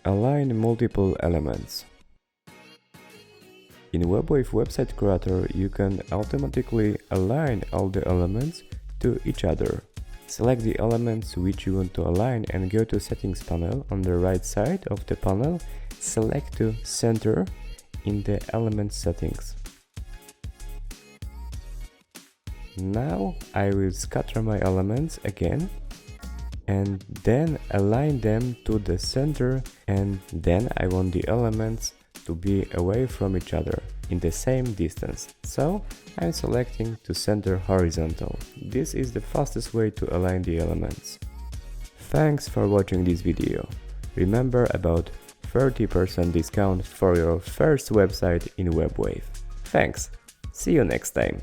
Align multiple elements. In Webwave Website Creator, you can automatically align all the elements to each other. Select the elements which you want to align and go to Settings panel. On the right side of the panel, select to Center in the Element Settings. Now I will scatter my elements again and then align them to the center, and then I want the elements to be away from each other in the same distance. So I'm selecting to center horizontal. This is the fastest way to align the elements. Thanks for watching this video. Remember about 30% discount for your first website in Webwave. Thanks. See you next time.